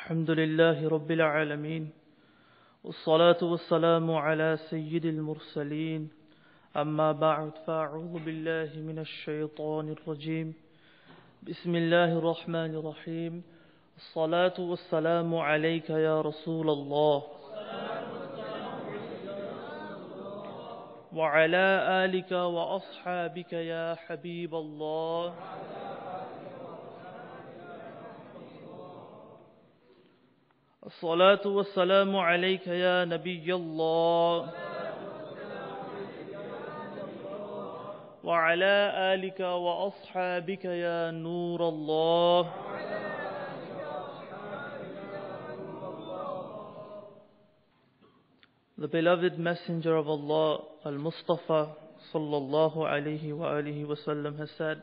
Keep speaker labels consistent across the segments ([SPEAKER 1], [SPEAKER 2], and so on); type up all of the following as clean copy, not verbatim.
[SPEAKER 1] الحمد لله رب العالمين والصلاة والسلام على سيد المرسلين أما بعد فأعوذ بالله من الشيطان الرجيم بسم الله الرحمن الرحيم الصلاة والسلام عليك يا رسول الله وعلى آلك وأصحابك يا حبيب الله الصلاة والسلام عليك يا نبي الله وعلى آلك وأصحابك يا نور الله. The beloved Messenger of Allah, Al-Mustafa sallallahu alayhi wa alihi wasallam has said,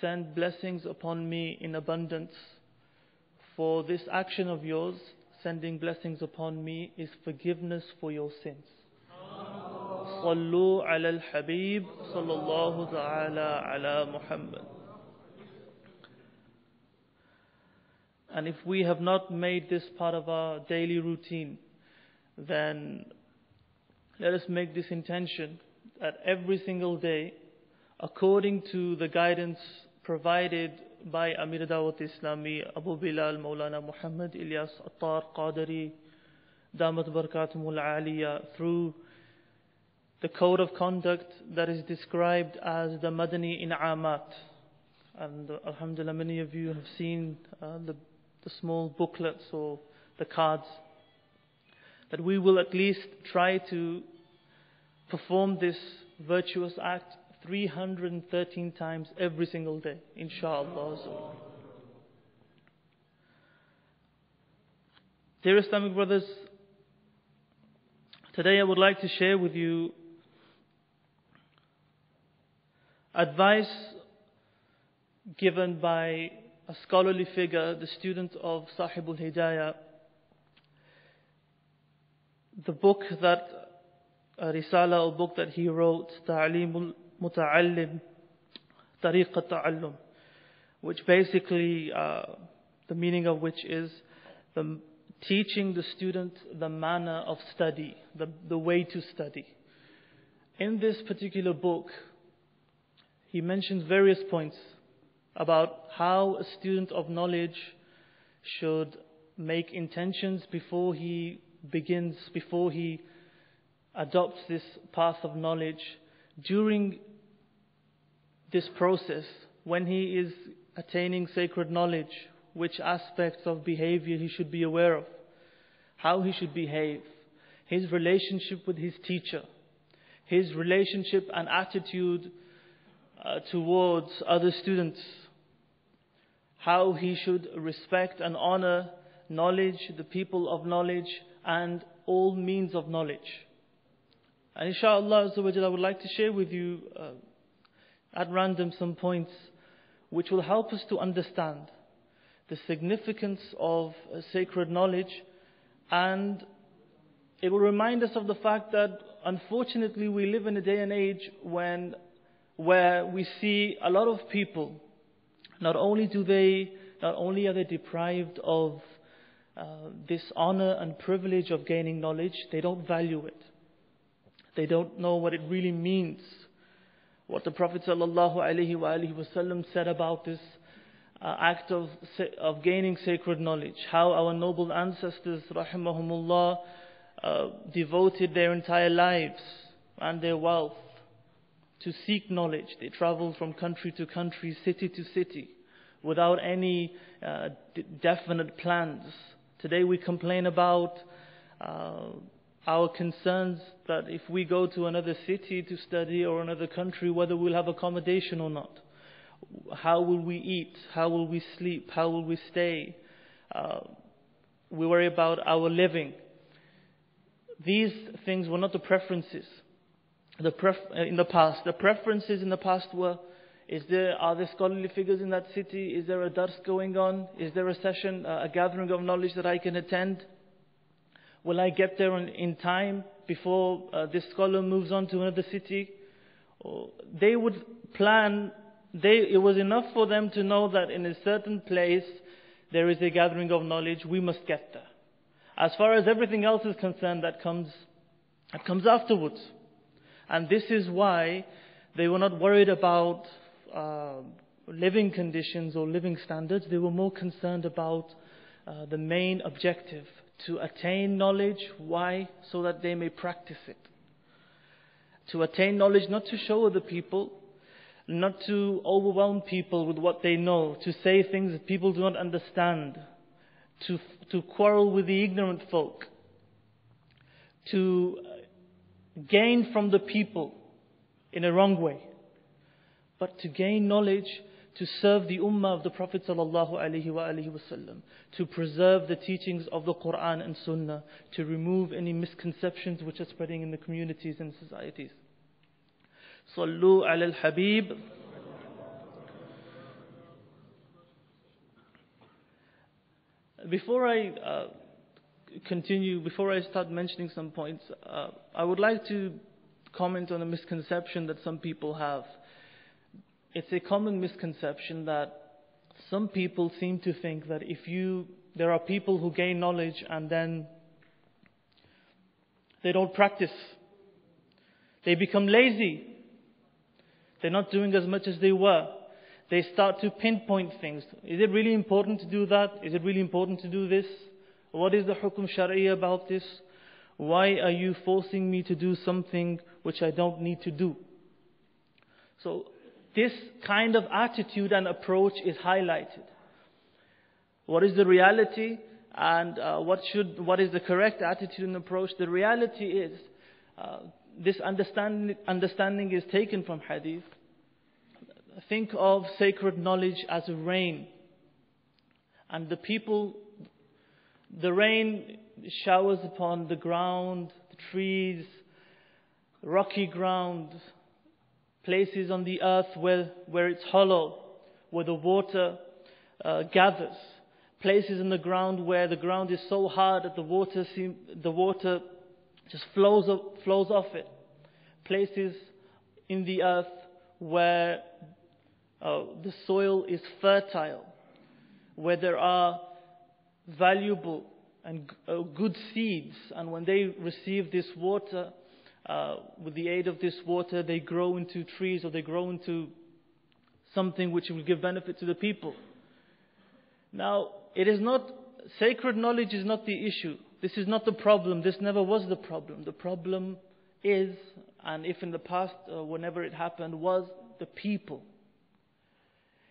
[SPEAKER 1] "Send blessings upon me in abundance. For this action of yours, sending blessings upon me, is forgiveness for your sins." Sallu ala al-Habib sallallahu ta'ala ala Muhammad. And if we have not made this part of our daily routine, then let us make this intention that every single day, according to the guidance provided by Amir Dawat Islami, Abu Bilal Maulana Muhammad Ilyas Attar Qadari, Damat Barakatumul Aliyah, through the code of conduct that is described as the Madani In'amat. And alhamdulillah, many of you have seen the small booklets or the cards, that we will at least try to perform this virtuous act 313 times every single day, inshallah. Dear Islamic brothers, today I would like to share with you advice given by a scholarly figure, the student of Sahibul Hidayah. The book that, a risala or book that he wrote, Ta'alimul Muta'allim, Tariq al-Ta'allum, which basically, the meaning of which is teaching the student the manner of study, the way to study. In this particular book, he mentions various points about how a student of knowledge should make intentions before he begins, before he adopts this path of knowledge. During this process, when he is attaining sacred knowledge, which aspects of behavior he should be aware of, how he should behave, his relationship with his teacher, his relationship and attitude towards other students, how he should respect and honor knowledge, the people of knowledge, and all means of knowledge. And inshallah, I would like to share with you at random some points which will help us to understand the significance of sacred knowledge, and it will remind us of the fact that unfortunately we live in a day and age where we see a lot of people, not only are they deprived of this honor and privilege of gaining knowledge, they don't value it. They don't know what it really means. What the Prophet ﷺ said about this act of gaining sacred knowledge. How our noble ancestors, rahimahumullah, devoted their entire lives and their wealth to seek knowledge. They traveled from country to country, city to city, without any definite plans. Today we complain about our concerns that if we go to another city to study or another country, whether we'll have accommodation or not. How will we eat? How will we sleep? How will we stay? We worry about our living. These things were not the preferences in the past. The preferences in the past were, are there scholarly figures in that city? Is there a dars going on? Is there a session, a gathering of knowledge that I can attend? Will I get there in time before this scholar moves on to another city? They would plan. It was enough for them to know that in a certain place there is a gathering of knowledge, we must get there. As far as everything else is concerned, that comes afterwards. And this is why they were not worried about living conditions or living standards. They were more concerned about the main objective, to attain knowledge. Why? So that they may practice it. To attain knowledge, not to show other people, not to overwhelm people with what they know, to say things that people do not understand, to quarrel with the ignorant folk, to gain from the people in a wrong way, but to gain knowledge, to serve the ummah of the Prophet ﷺ, to preserve the teachings of the Quran and Sunnah, to remove any misconceptions which are spreading in the communities and societies. Sallu ala al-Habib. Before I continue, before I start mentioning some points, I would like to comment on a misconception that some people have. It's a common misconception that some people seem to think that there are people who gain knowledge and then they don't practice. They become lazy. They're not doing as much as they were. They start to pinpoint things. Is it really important to do that? Is it really important to do this? What is the hukum shari'ah about this? Why are you forcing me to do something which I don't need to do? So this kind of attitude and approach is highlighted. What is the reality and what is the correct attitude and approach? The reality is this understanding is taken from hadith. Think of sacred knowledge as a rain. And the rain showers upon the ground, the trees, rocky ground, places on the earth where it's hollow, where the water gathers, places in the ground where the ground is so hard that the water just flows off it, places in the earth where the soil is fertile, where there are valuable and good seeds, and when they receive this water, with the aid of this water, they grow into trees, or they grow into something which will give benefit to the people. Now, sacred knowledge is not the issue. This is not the problem. This never was the problem. The problem is, and if in the past, whenever it happened, was the people.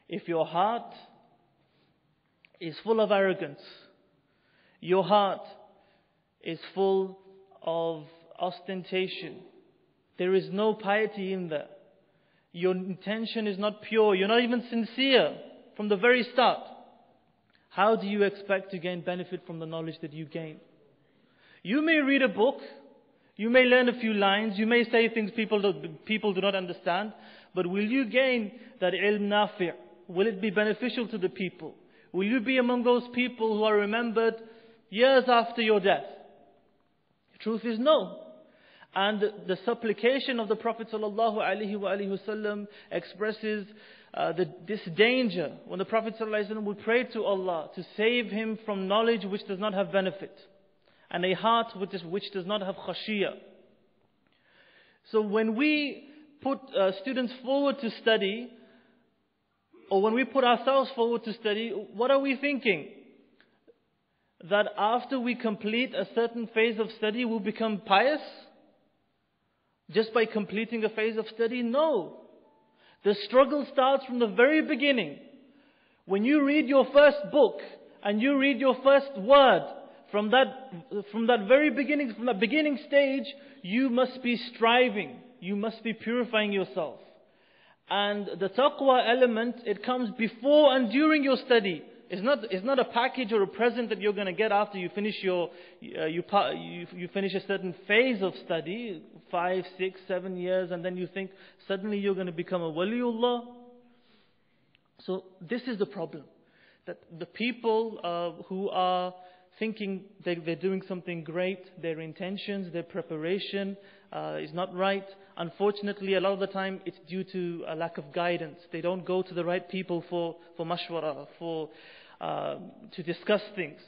[SPEAKER 1] If your heart is full of arrogance, your heart is full of ostentation, there is no piety in there, your intention is not pure, you're not even sincere from the very start, how do you expect to gain benefit from the knowledge that you gain? You may read a book, you may learn a few lines, you may say things people do not understand, but will you gain that ilm nafi'? Will it be beneficial to the people? Will you be among those people who are remembered years after your death? The truth is no. And the supplication of the Prophet ﷺ expresses this danger when the Prophet ﷺ would pray to Allah to save him from knowledge which does not have benefit, and a heart which does not have khashiyah. So when we put students forward to study, or when we put ourselves forward to study, what are we thinking? That after we complete a certain phase of study, we'll become pious? Just by completing a phase of study? No. The struggle starts from the very beginning. When you read your first book, and you read your first word, from that very beginning, from that beginning stage, you must be striving. You must be purifying yourself. And the taqwa element, it comes before and during your study. It's not a package or a present that you're going to get after you finish you finish a certain phase of study, 5, 6, 7 years, and then you think suddenly you're going to become a waliullah. So this is the problem, that the people who are thinking they're doing something great, their intentions, their preparation is not right. Unfortunately, a lot of the time it's due to a lack of guidance. They don't go to the right people for mashwara, for to discuss things.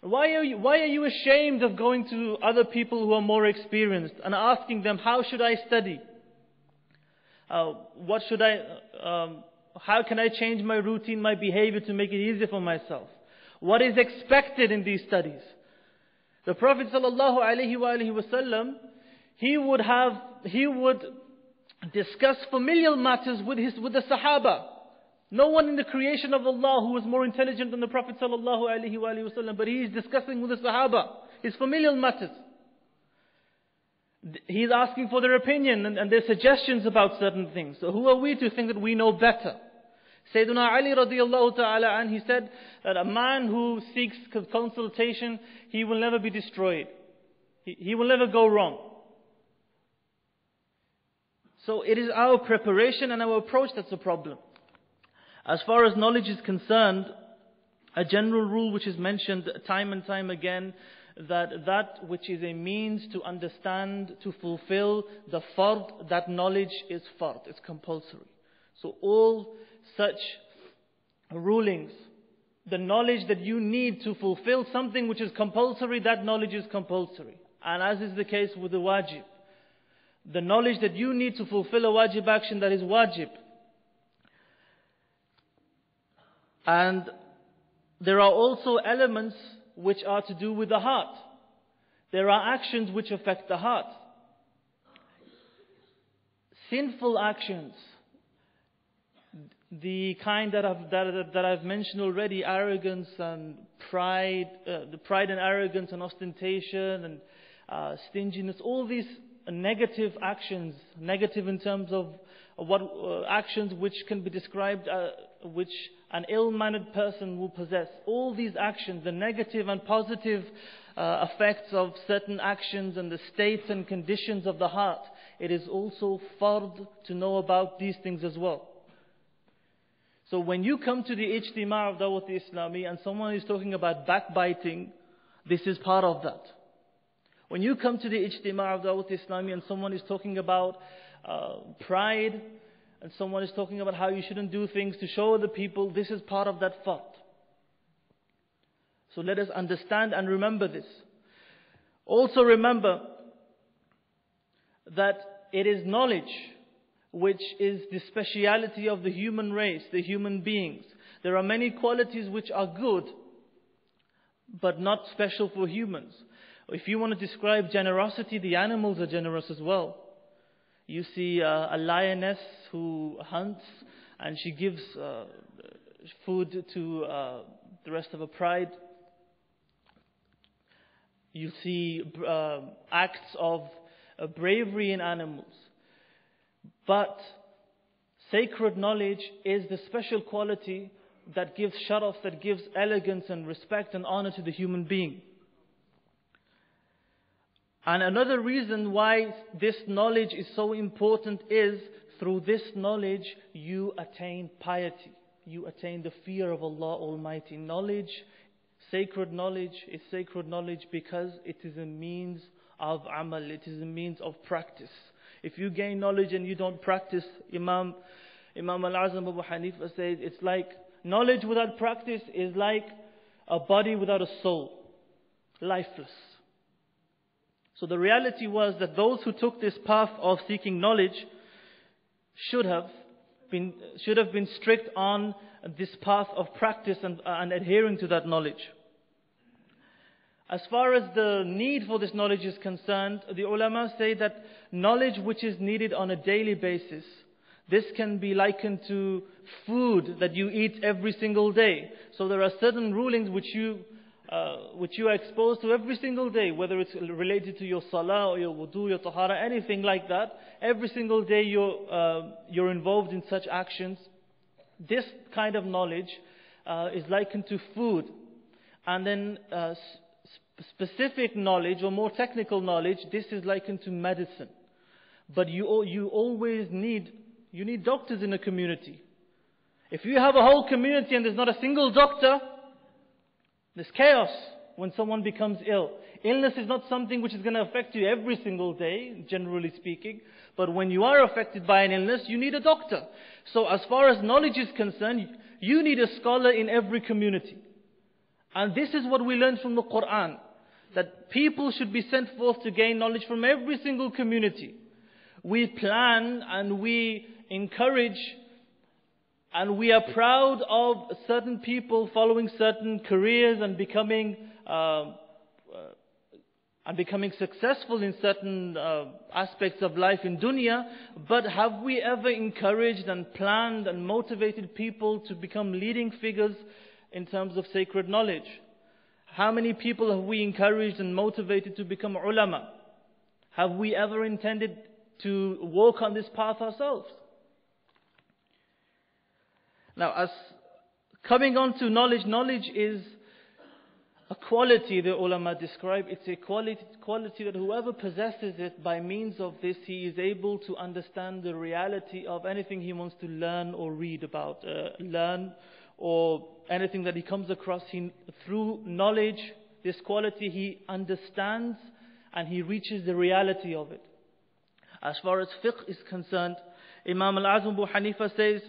[SPEAKER 1] Why are you ashamed of going to other people who are more experienced and asking them, how should I study? How can I change my routine, my behavior to make it easier for myself? What is expected in these studies? The Prophet ﷺ, he would discuss familial matters with the Sahaba. No one in the creation of Allah who was more intelligent than the Prophet ﷺ, but he is discussing with the Sahaba his familial matters. He's asking for their opinion and their suggestions about certain things. So who are we to think that we know better? Sayyidina Ali radiallahu ta'ala and he said that a man who seeks consultation, he will never be destroyed. He will never go wrong. So it is our preparation and our approach that's a problem. As far as knowledge is concerned, a general rule which is mentioned time and time again, that which is a means to understand, to fulfill the fard, that knowledge is fard, it's compulsory. So all such rulings, the knowledge that you need to fulfill something which is compulsory, that knowledge is compulsory. And as is the case with the wajib. The knowledge that you need to fulfill a wajib action, that is wajib. And there are also elements which are to do with the heart. There are actions which affect the heart. Sinful actions, the kind that I've mentioned already, arrogance and pride, the pride and arrogance and ostentation and stinginess, all these negative actions, negative in terms of what actions which can be described, which an ill-mannered person will possess. All these actions, the negative and positive effects of certain actions and the states and conditions of the heart, it is also fard to know about these things as well. So when you come to the Ijtima' of Dawat Islami and someone is talking about backbiting, this is part of that. When you come to the Ijtima' of Dawat Islami and someone is talking about pride, and someone is talking about how you shouldn't do things to show the people, this is part of that fard. So let us understand and remember this. Also remember that it is knowledge which is the speciality of the human race, the human beings. There are many qualities which are good, but not special for humans. If you want to describe generosity, the animals are generous as well. You see a lioness who hunts and she gives food to the rest of her pride. You see acts of bravery in animals. But sacred knowledge is the special quality that gives sharaf, that gives elegance and respect and honor to the human being. And another reason why this knowledge is so important is through this knowledge you attain piety. You attain the fear of Allah Almighty. Knowledge, sacred knowledge is sacred knowledge because it is a means of amal, it is a means of practice. If you gain knowledge and you don't practice, Imam Al-Azam Abu Hanifa says, it's like knowledge without practice is like a body without a soul, lifeless. So the reality was that those who took this path of seeking knowledge should have been strict on this path of practice and adhering to that knowledge. As far as the need for this knowledge is concerned, the ulama say that knowledge which is needed on a daily basis, this can be likened to food that you eat every single day. So there are certain rulings which you are exposed to every single day, whether it's related to your salah or your wudu, your tahara, anything like that. Every single day you're involved in such actions. This kind of knowledge is likened to food. And then specific knowledge or more technical knowledge, this is likened to medicine. But you always need doctors in a community. If you have a whole community and there's not a single doctor, there's chaos when someone becomes ill. Illness is not something which is going to affect you every single day, generally speaking. But when you are affected by an illness, you need a doctor. So as far as knowledge is concerned, you need a scholar in every community. And this is what we learn from the Quran, that people should be sent forth to gain knowledge from every single community. We plan and we encourage and we are proud of certain people following certain careers and becoming successful in certain aspects of life in dunya. But have we ever encouraged and planned and motivated people to become leading figures in terms of sacred knowledge? How many people have we encouraged and motivated to become ulama? Have we ever intended to walk on this path ourselves? Now, as coming on to knowledge, knowledge is a quality the ulama describe. It's a quality that whoever possesses it, by means of this, he is able to understand the reality of anything he wants to learn or read about, or anything that he comes across. Through knowledge, this quality, he understands and he reaches the reality of it. As far as fiqh is concerned, Imam al-Azm Abu Hanifa says,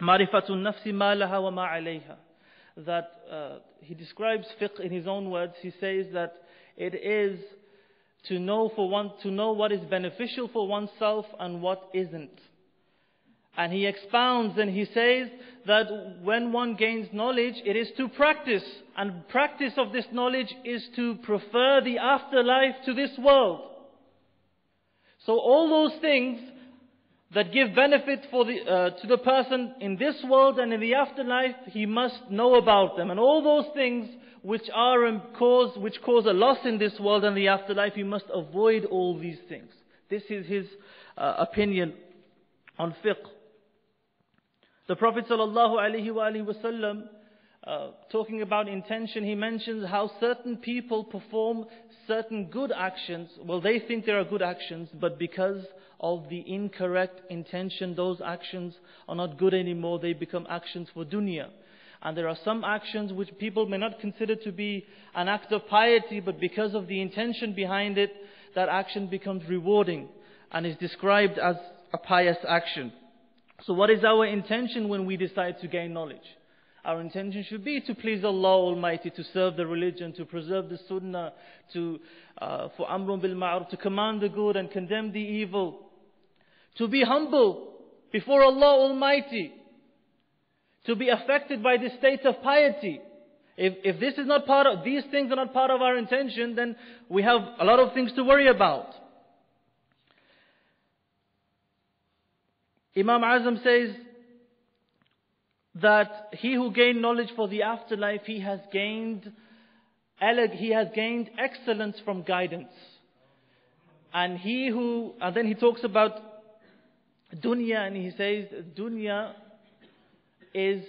[SPEAKER 1] مَعْرِفَةُ النَّفْسِ مَا لَهَا وَمَا عَلَيْهَا. That he describes fiqh in his own words. He says that it is to know what is beneficial for oneself and what isn't. And he expounds and he says that when one gains knowledge, it is to practice. And practice of this knowledge is to prefer the afterlife to this world. So all those things that give benefit to the person in this world and in the afterlife, he must know about them. And all those things which cause a loss in this world and the afterlife, he must avoid all these things. This is his opinion on fiqh. The Prophet ﷺ, talking about intention, he mentions how certain people perform certain good actions. Well, they think they are good actions, but because of the incorrect intention, those actions are not good anymore. They become actions for dunya. And there are some actions which people may not consider to be an act of piety, but because of the intention behind it, that action becomes rewarding and is described as a pious action. So what is our intention when we decide to gain knowledge? Our intention should be to please Allah Almighty, to serve the religion, to preserve the sunnah, for amrun bil ma'ruf, to command the good and condemn the evil, to be humble before Allah Almighty, to be affected by the state of piety. If this is not these things are not part of our intention, then we have a lot of things to worry about. Imam Azam says that he who gained knowledge for the afterlife, he has gained excellence from guidance. And then he talks about dunya, and he says dunya is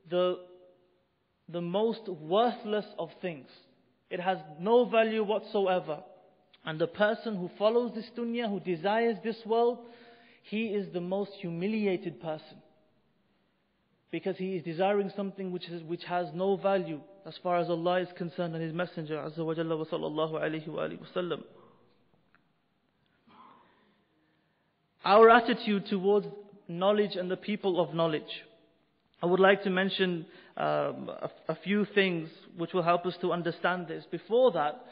[SPEAKER 1] the most worthless of things. It has no value whatsoever. And the person who follows this dunya, who desires this world, he is the most humiliated person, because he is desiring something which has no value as far as Allah is concerned and His Messenger Azza wa Jalla wa sallallahu alayhi wa sallam. Our attitude towards knowledge and the people of knowledge. I would like to mention a few things which will help us to understand this. Before that,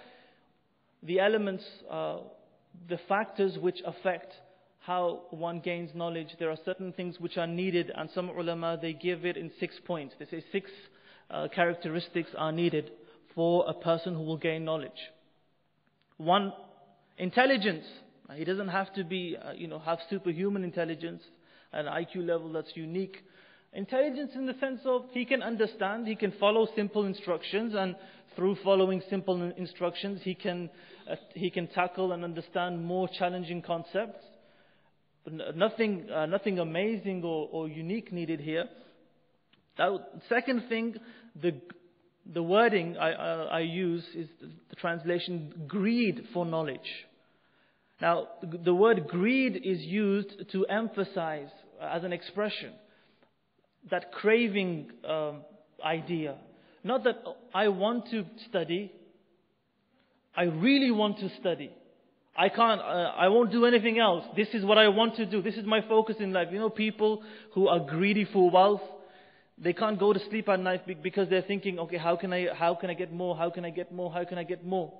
[SPEAKER 1] the elements, the factors which affect how one gains knowledge. There are certain things which are needed, and some ulama, they give it in 6 points. They say 6 characteristics are needed for a person who will gain knowledge. 1, intelligence. He doesn't have to be, have superhuman intelligence, an IQ level that's unique. Intelligence in the sense of he can understand, he can follow simple instructions, and through following simple instructions, he can tackle and understand more challenging concepts. Nothing amazing or unique needed here. Second thing, the wording I use is the translation greed for knowledge. Now, the word greed is used to emphasize as an expression that craving idea. Not that I want to study, I really want to study. I won't do anything else. This is what I want to do. This is my focus in life. People who are greedy for wealth, They can't go to sleep at night because they're thinking, okay, how can I get more? How can I get more? How can I get more?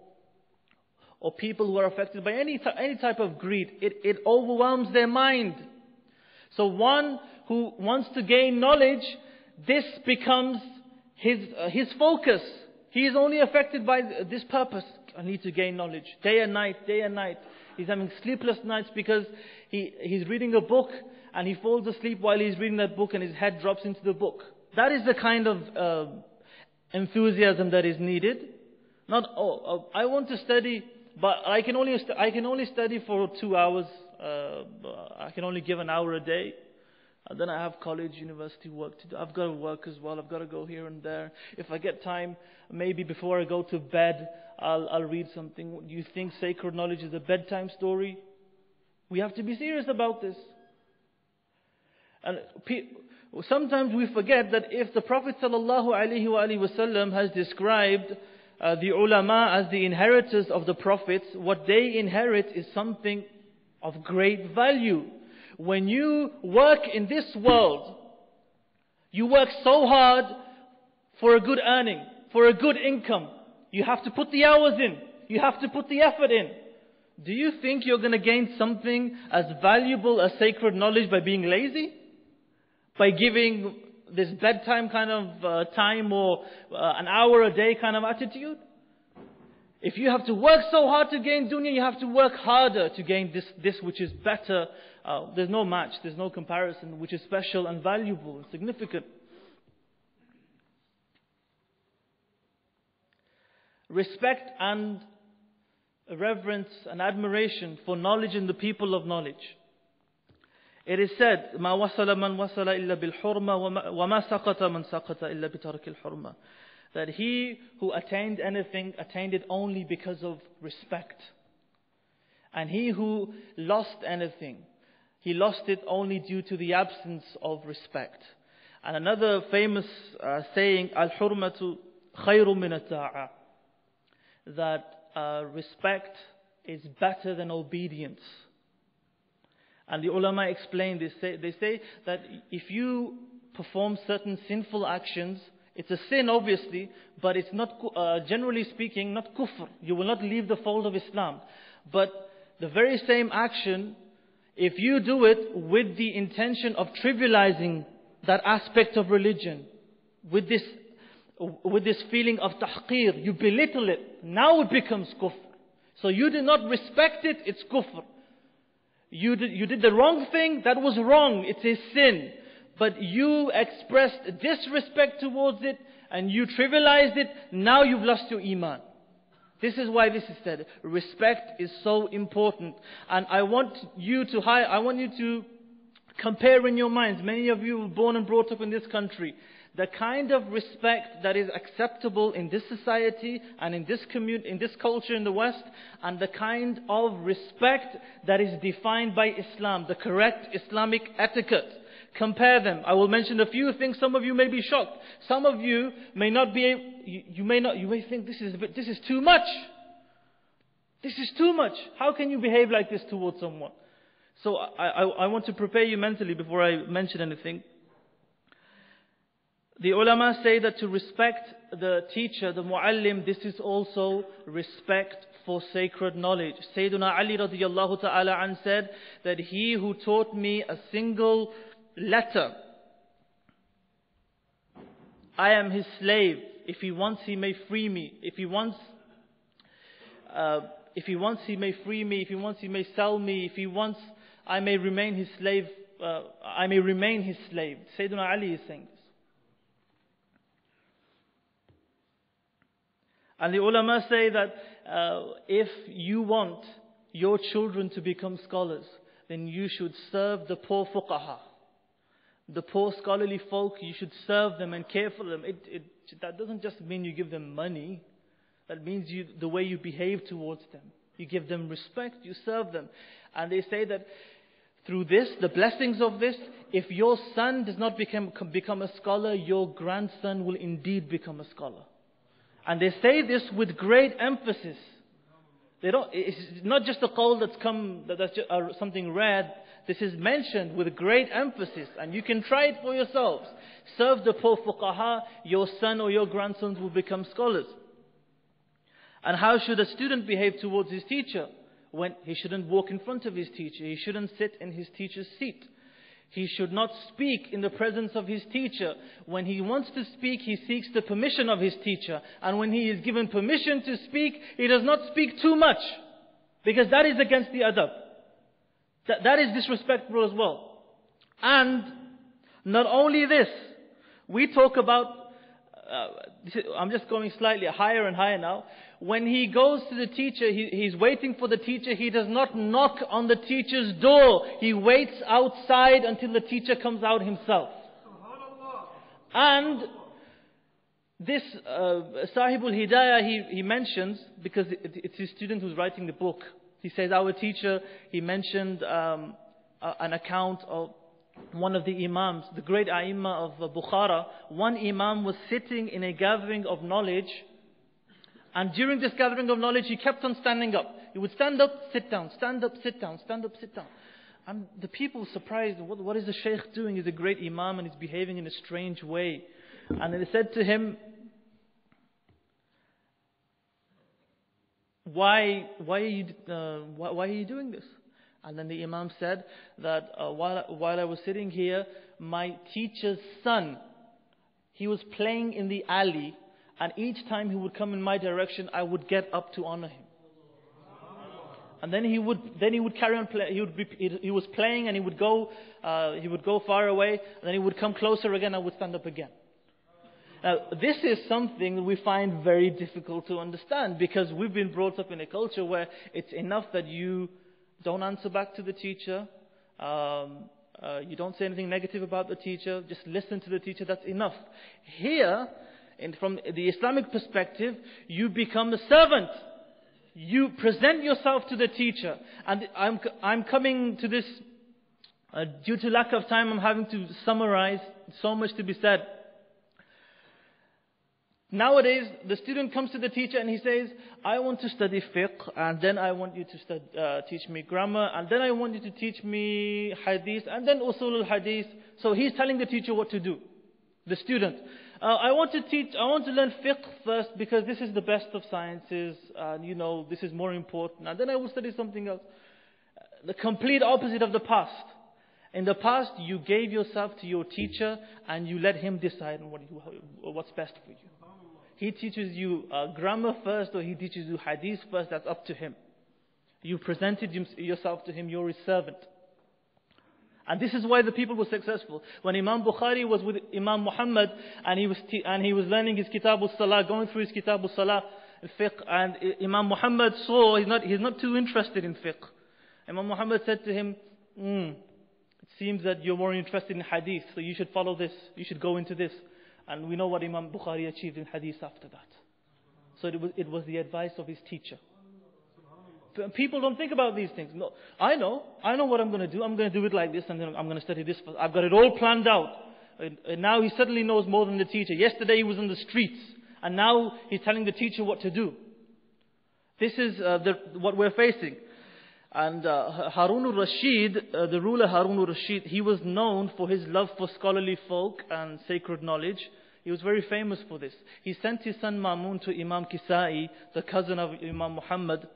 [SPEAKER 1] Or people who are affected by any type of greed, it overwhelms their mind. So one who wants to gain knowledge, this becomes his focus. He is only affected by this purpose. I need to gain knowledge. Day and night, day and night. He's having sleepless nights because he's reading a book and he falls asleep while he's reading that book and his head drops into the book. That is the kind of enthusiasm that is needed. Not, I want to study, but I can only study for 2 hours. I can only give an hour a day. And then I have college, university work to do. I've got to work as well. I've got to go here and there. If I get time, maybe before I go to bed, I'll read something. Do you think sacred knowledge is a bedtime story? We have to be serious about this. And sometimes we forget that if the Prophet ﷺ has described the ulama as the inheritors of the prophets, what they inherit is something of great value. When you work in this world, you work so hard for a good earning, for a good income. You have to put the hours in. You have to put the effort in. Do you think you're going to gain something as valuable as sacred knowledge by being lazy? By giving this bedtime kind of time or an hour a day kind of attitude? If you have to work so hard to gain dunya, you have to work harder to gain this which is better. There's no match, there's no comparison, which is special and valuable and significant. Respect and reverence and admiration for knowledge and the people of knowledge. It is said, مَا وَصَلَ مَنْ وَصَلَ إِلَّا بِالْحُرْمَةِ وَمَا سَقَطَ مَنْ سَقَطَ إِلَّا بِتَرْكِ الْحُرْمَةِ. That he who attained anything, attained it only because of respect. And he who lost anything, he lost it only due to the absence of respect. And another famous saying, Al-Hurmatu khayru min at-ta'a. That respect is better than obedience. And the ulama explain this. They say that if you perform certain sinful actions, it's a sin obviously, but it's not, generally speaking, not kufr. You will not leave the fold of Islam. But the very same action, if you do it with the intention of trivializing that aspect of religion, with this feeling of tahqir, you belittle it, now it becomes kufr. So you did not respect it, it's kufr. You did the wrong thing, that was wrong, it's a sin. But you expressed disrespect towards it and you trivialized it, now you've lost your iman. This is why this is said. Respect is so important. And I want you to compare in your minds. Many of you were born and brought up in this country. The kind of respect that is acceptable in this society and in this community, in this culture in the West, and the kind of respect that is defined by Islam, the correct Islamic etiquette. Compare them. I will mention a few things. Some of you may be shocked. Some of you may not be. You may think this is too much. This is too much. How can you behave like this towards someone? So I want to prepare you mentally before I mention anything. The ulama say that to respect the teacher, the muallim, this is also respect for sacred knowledge. Sayyiduna Ali radiyallahu ta'ala an said that he who taught me a single letter, I am his slave. If he wants, he may free me. If he wants, he may free me. If he wants, he may sell me. If he wants, I may remain his slave. I may remain his slave. Sayyiduna Ali is saying this. And the ulama say that if you want your children to become scholars, then you should serve the poor fuqaha. The poor scholarly folk, you should serve them and care for them. That doesn't just mean you give them money. That means the way you behave towards them. You give them respect, you serve them. And they say that through this, the blessings of this, if your son does not become a scholar, your grandson will indeed become a scholar. And they say this with great emphasis. It's not just a qawl that's just something rare. This is mentioned with great emphasis, and you can try it for yourselves. Serve the poor fuqaha, your son or your grandsons will become scholars. And how should a student behave towards his teacher? When he shouldn't walk in front of his teacher, he shouldn't sit in his teacher's seat. He should not speak in the presence of his teacher. When he wants to speak, he seeks the permission of his teacher. And when he is given permission to speak, he does not speak too much. Because that is against the adab. That is disrespectful as well. And not only this, we talk about, I'm just going slightly higher and higher now. When he goes to the teacher, he's waiting for the teacher. He does not knock on the teacher's door. He waits outside until the teacher comes out himself. And this Sahibul Hidayah, he mentions, because it's his student who's writing the book. He says, our teacher, he mentioned an account of one of the imams, the great A'imma of Bukhara. One imam was sitting in a gathering of knowledge, and during this gathering of knowledge, he kept on standing up. He would stand up, sit down, stand up, sit down, stand up, sit down. And the people were surprised, what is the Shaykh doing? He's a great imam and he's behaving in a strange way. And they said to him, why are you doing this? And then the imam said that while I was sitting here, my teacher's son, he was playing in the alley, and each time he would come in my direction, I would get up to honor him. And then he would carry on playing. He was playing, and he would go far away, and then he would come closer again. I would stand up again. Now, this is something that we find very difficult to understand, because we've been brought up in a culture where it's enough that you don't answer back to the teacher. You don't say anything negative about the teacher. Just listen to the teacher. That's enough. Here, from the Islamic perspective, you become a servant. You present yourself to the teacher. And I'm coming to this, due to lack of time, I'm having to summarize. So much to be said. Nowadays, the student comes to the teacher and he says, I want to study fiqh, and then I want you to teach me grammar, and then I want you to teach me hadith, and then usul al-hadith. So he's telling the teacher what to do. The student. I want to learn fiqh first because this is the best of sciences, and this is more important, and then I will study something else. The complete opposite of the past. In the past, you gave yourself to your teacher and you let him decide on what's best for you. He teaches you grammar first, or he teaches you hadith first, that's up to him. You presented yourself to him, you're his servant. And this is why the people were successful. When Imam Bukhari was with Imam Muhammad, and he was learning his Kitab al-Salah, going through his Kitab al-Salah, fiqh, and Imam Muhammad saw he's not too interested in fiqh. Imam Muhammad said to him, it seems that you're more interested in hadith, so you should follow this, you should go into this. And we know what Imam Bukhari achieved in hadith after that. So it was the advice of his teacher. People don't think about these things. No, I know what I'm going to do. I'm going to do it like this, and then I'm going to study this. I've got it all planned out. And now he suddenly knows more than the teacher. Yesterday he was on the streets, and now he's telling the teacher what to do. This is what we're facing. And Harun al-Rashid, the ruler Harun al-Rashid, he was known for his love for scholarly folk and sacred knowledge. He was very famous for this. He sent his son Mamun to Imam Kisai, the cousin of Imam Muhammad,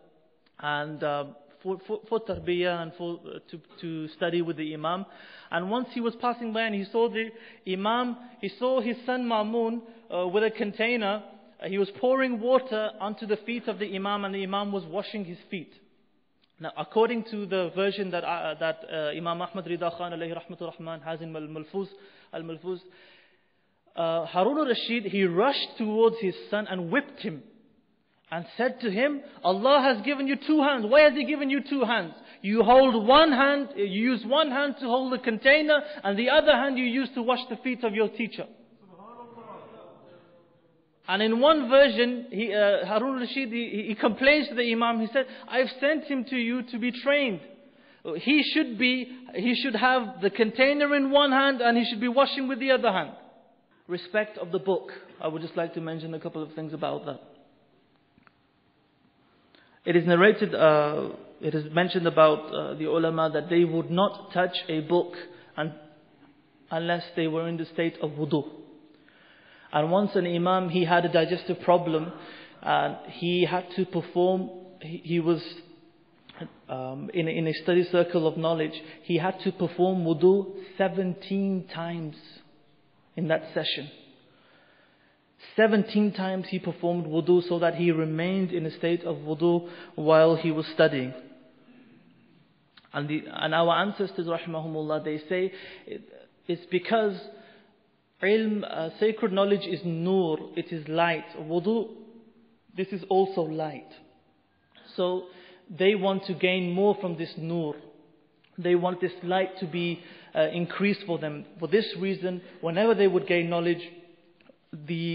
[SPEAKER 1] and for tarbiyah and to study with the Imam. And once he was passing by and he saw the Imam, he saw his son Mamun with a container. He was pouring water onto the feet of the Imam, and the Imam was washing his feet. Now, according to the version that Imam Ahmad Rida Khan alayhi rahmatur rahman has in Al-Malfuz, Harun al-Rashid, he rushed towards his son and whipped him and said to him, Allah has given you two hands. Why has He given you two hands? You hold one hand, you use one hand to hold the container, and the other hand you use to wash the feet of your teacher. And in one version, Harun al-Rashid, he complains to the Imam. He said, I've sent him to you to be trained. He should have the container in one hand, and he should be washing with the other hand. Respect of the book. I would just like to mention a couple of things about that. It is narrated it is mentioned about the ulama that they would not touch a book unless they were in the state of wudu. And once an imam, he had a digestive problem, and he had to perform, he was in a study circle of knowledge, he had to perform wudu 17 times in that session. 17 times he performed wudu so that he remained in a state of wudu while he was studying. And our ancestors, rahimahumullah, they say it's because ilm, sacred knowledge is nur, it is light. Wudu, this is also light. So they want to gain more from this nur. They want this light to be increased for them. For this reason, whenever they would gain knowledge,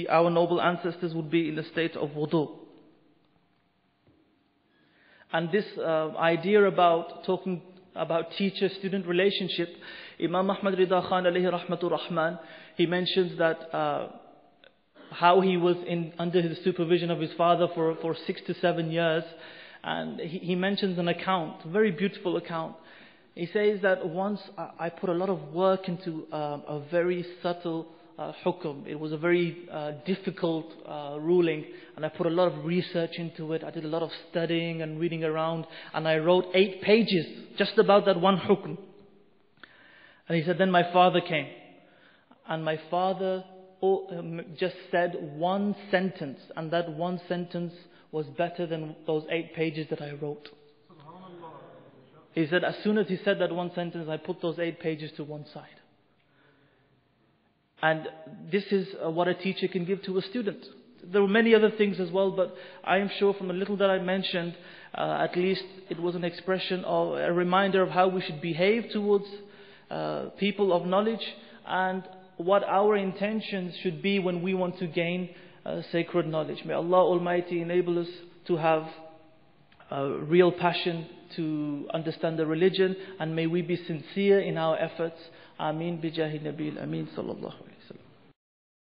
[SPEAKER 1] our noble ancestors would be in a state of wudu. And this idea about talking about teacher-student relationship, Imam Ahmad Rida Khan alayhi rahmatur rahman, he mentions that how he was under the supervision of his father for 6 to 7 years, and he mentions an account, a very beautiful account. He says that once I put a lot of work into a very subtle hukum. It was a very difficult ruling, and I put a lot of research into it. I did a lot of studying and reading around, and I wrote 8 pages just about that one hukum. And he said, then my father came, and my father just said one sentence, and that one sentence was better than those 8 pages that I wrote. He said, as soon as he said that one sentence, I put those 8 pages to one side. And this is what a teacher can give to a student. There were many other things as well, but I am sure from the little that I mentioned, at least it was an expression of a reminder of how we should behave towards people of knowledge, and what our intentions should be when we want to gain sacred knowledge. May Allah Almighty enable us to have real passion to understand the religion, and may we be sincere in our efforts. Ameen bijahi Nabil Ameen sallallahu alayhi wa sallam.